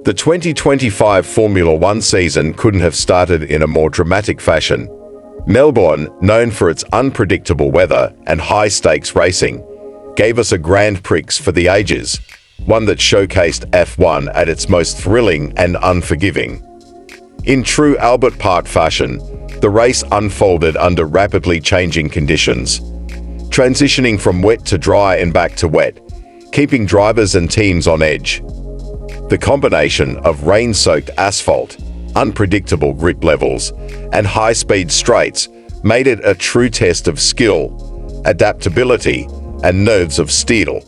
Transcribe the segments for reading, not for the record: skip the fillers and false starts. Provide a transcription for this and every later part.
The 2025 Formula One season couldn't have started in a more dramatic fashion. Melbourne, known for its unpredictable weather and high-stakes racing, gave us a Grand Prix for the ages, one that showcased F1 at its most thrilling and unforgiving. In true Albert Park fashion, the race unfolded under rapidly changing conditions, transitioning from wet to dry and back to wet, keeping drivers and teams on edge. The combination of rain-soaked asphalt, unpredictable grip levels, and high-speed straights made it a true test of skill, adaptability, and nerves of steel.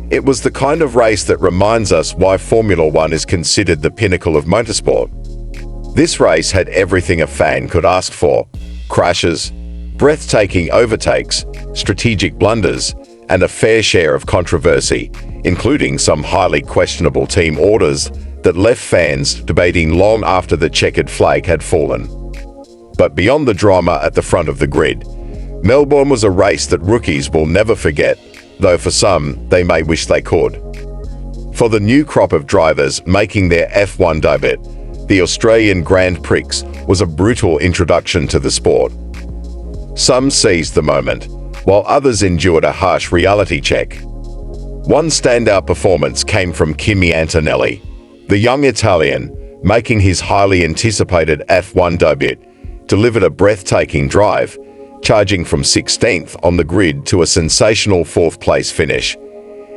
It was the kind of race that reminds us why Formula One is considered the pinnacle of motorsport. This race had everything a fan could ask for: crashes, breathtaking overtakes, strategic blunders, and a fair share of controversy, including some highly questionable team orders that left fans debating long after the checkered flag had fallen. But beyond the drama at the front of the grid, Melbourne was a race that rookies will never forget, though for some, they may wish they could. For the new crop of drivers making their F1 debut, the Australian Grand Prix was a brutal introduction to the sport. Some seized the moment, while others endured a harsh reality check. One standout performance came from Kimi Antonelli, the young Italian, making his highly anticipated F1 debut, delivered a breathtaking drive, charging from 16th on the grid to a sensational 4th-place finish.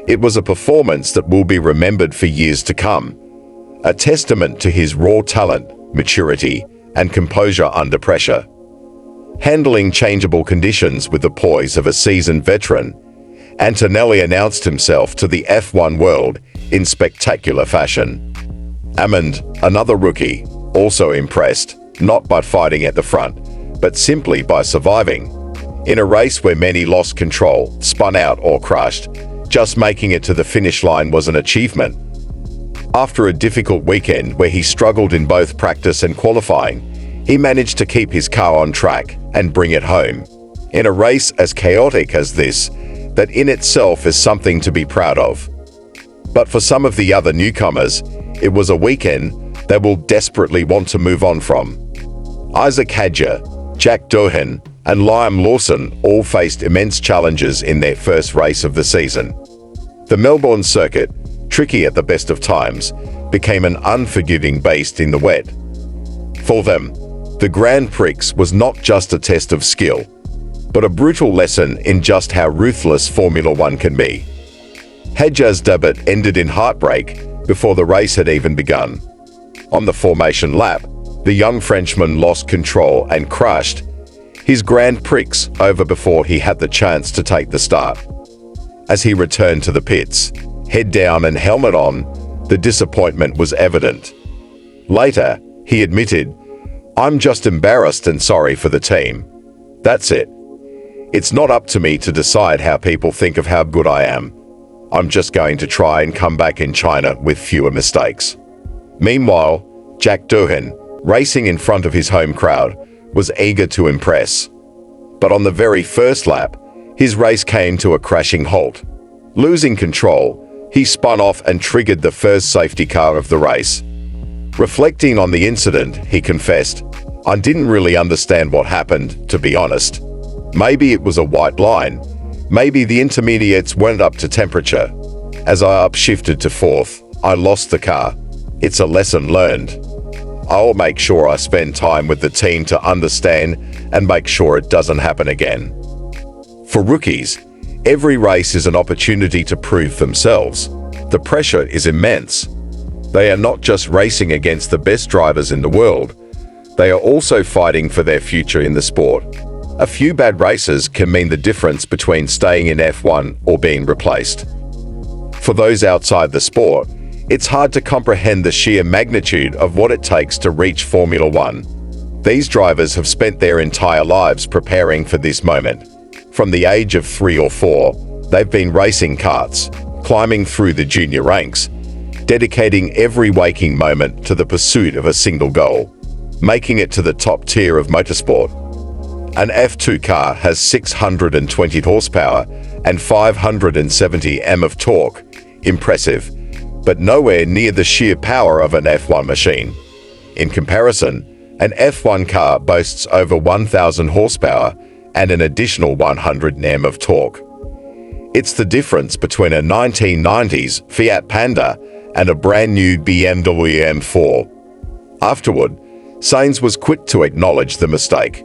It was a performance that will be remembered for years to come, a testament to his raw talent, maturity, and composure under pressure. Handling changeable conditions with the poise of a seasoned veteran, Antonelli announced himself to the F1 world in spectacular fashion. Amund, another rookie, also impressed, not by fighting at the front, but simply by surviving. In a race where many lost control, spun out or crashed, just making it to the finish line was an achievement. After a difficult weekend where he struggled in both practice and qualifying, he managed to keep his car on track and bring it home. In a race as chaotic as this, that in itself is something to be proud of. But for some of the other newcomers, it was a weekend they will desperately want to move on from. Isaac Hadjar, Jack Doohan, and Liam Lawson all faced immense challenges in their first race of the season. The Melbourne circuit, tricky at the best of times, became an unforgiving beast in the wet. For them, the Grand Prix was not just a test of skill, but a brutal lesson in just how ruthless Formula One can be. Hadjar's debut ended in heartbreak before the race had even begun. On the formation lap, the young Frenchman lost control and crashed, his Grand Prix over before he had the chance to take the start. As he returned to the pits, head down and helmet on, the disappointment was evident. Later, he admitted, "I'm just embarrassed and sorry for the team. That's it. It's not up to me to decide how people think of how good I am. I'm just going to try and come back in China with fewer mistakes." Meanwhile, Jack Doohan, racing in front of his home crowd, was eager to impress. But on the very first lap, his race came to a crashing halt. Losing control, he spun off and triggered the first safety car of the race. Reflecting on the incident, he confessed, "I didn't really understand what happened, to be honest. Maybe it was a white line. Maybe the intermediates weren't up to temperature. As I upshifted to 4th, I lost the car. It's a lesson learned. I'll make sure I spend time with the team to understand and make sure it doesn't happen again." For rookies, every race is an opportunity to prove themselves. The pressure is immense. They are not just racing against the best drivers in the world. They are also fighting for their future in the sport. A few bad races can mean the difference between staying in F1 or being replaced. For those outside the sport, it's hard to comprehend the sheer magnitude of what it takes to reach Formula One. These drivers have spent their entire lives preparing for this moment. From the age of 3 or 4, they've been racing karts, climbing through the junior ranks, dedicating every waking moment to the pursuit of a single goal, making it to the top tier of motorsport. An F2 car has 620 horsepower and 570 Nm of torque. Impressive. but nowhere near the sheer power of an F1 machine. In comparison, an F1 car boasts over 1,000 horsepower and an additional 100 Nm of torque. It's the difference between a 1990s Fiat Panda and a brand new BMW M4. Afterward, Sainz was quick to acknowledge the mistake,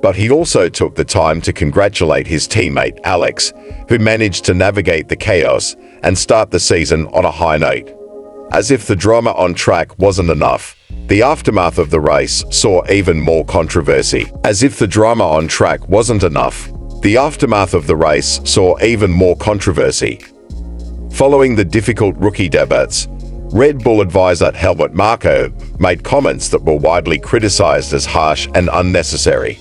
but he also took the time to congratulate his teammate Alex, who managed to navigate the chaos and start the season on a high note. As if the drama on track wasn't enough, the aftermath of the race saw even more controversy. Following the difficult rookie debuts, Red Bull advisor Helmut Marko made comments that were widely criticized as harsh and unnecessary.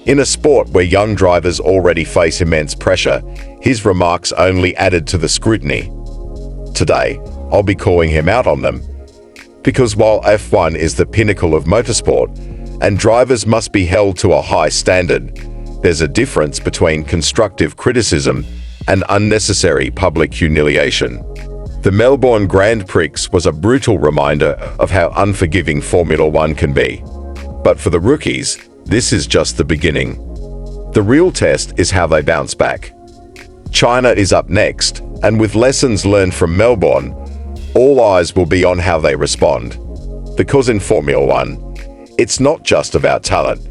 In a sport where young drivers already face immense pressure, his remarks only added to the scrutiny. Today, I'll be calling him out on them. Because while F1 is the pinnacle of motorsport, and drivers must be held to a high standard, there's a difference between constructive criticism and unnecessary public humiliation. The Melbourne Grand Prix was a brutal reminder of how unforgiving Formula One can be. But for the rookies, this is just the beginning. The real test is how they bounce back. China is up next, and with lessons learned from Melbourne, all eyes will be on how they respond. Because in Formula One, it's not just about talent,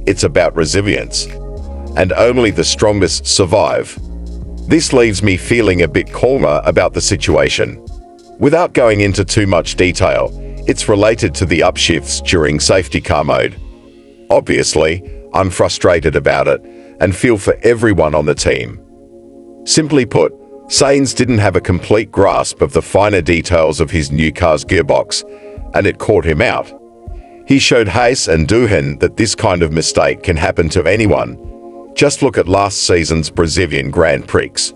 it's about resilience. And only the strongest survive. This leaves me feeling a bit calmer about the situation. Without going into too much detail, it's related to the upshifts during safety car mode. Obviously, I'm frustrated about it and feel for everyone on the team. Simply put, Sainz didn't have a complete grasp of the finer details of his new car's gearbox, and it caught him out. He showed Hayes and Doohan that this kind of mistake can happen to anyone. Just look at last season's Brazilian Grand Prix.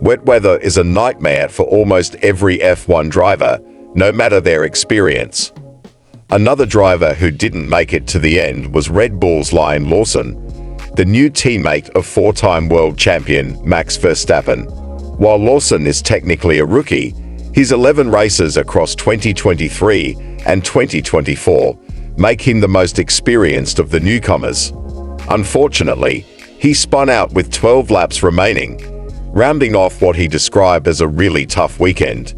Wet weather is a nightmare for almost every F1 driver, no matter their experience. Another driver who didn't make it to the end was Red Bull's Liam Lawson, the new teammate of four-time world champion Max Verstappen. While Lawson is technically a rookie, his 11 races across 2023 and 2024 make him the most experienced of the newcomers. Unfortunately, he spun out with 12 laps remaining, rounding off what he described as a really tough weekend.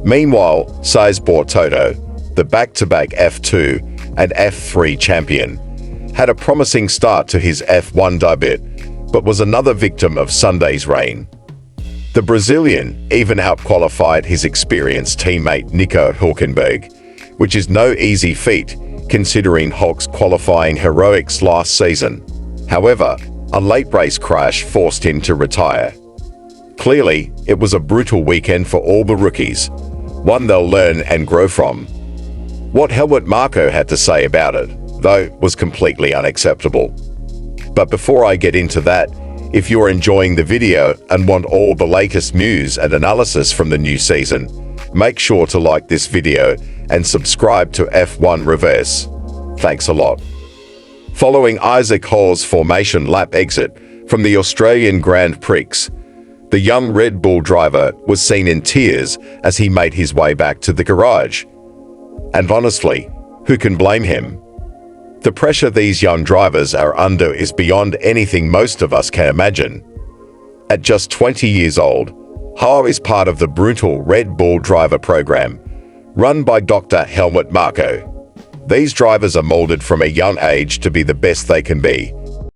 Meanwhile, Seiz Bortoto, the back-to-back F2 and F3 champion, had a promising start to his F1 debut, but was another victim of Sunday's rain. The Brazilian even outqualified his experienced teammate Nico Hülkenberg, which is no easy feat considering Hulk's qualifying heroics last season. However, a late race crash forced him to retire. Clearly, it was a brutal weekend for all the rookies, one they'll learn and grow from. What Helmut Marko had to say about it, though, was completely unacceptable. But before I get into that, if you're enjoying the video and want all the latest news and analysis from the new season, make sure to like this video and subscribe to F1 Reverse. Thanks a lot. Following Isaac Hall's formation lap exit from the Australian Grand Prix, the young Red Bull driver was seen in tears as he made his way back to the garage. And honestly, who can blame him? The pressure these young drivers are under is beyond anything most of us can imagine. At just 20 years old, Hall is part of the brutal Red Bull driver program, run by Dr. Helmut Marko. These drivers are molded from a young age to be the best they can be,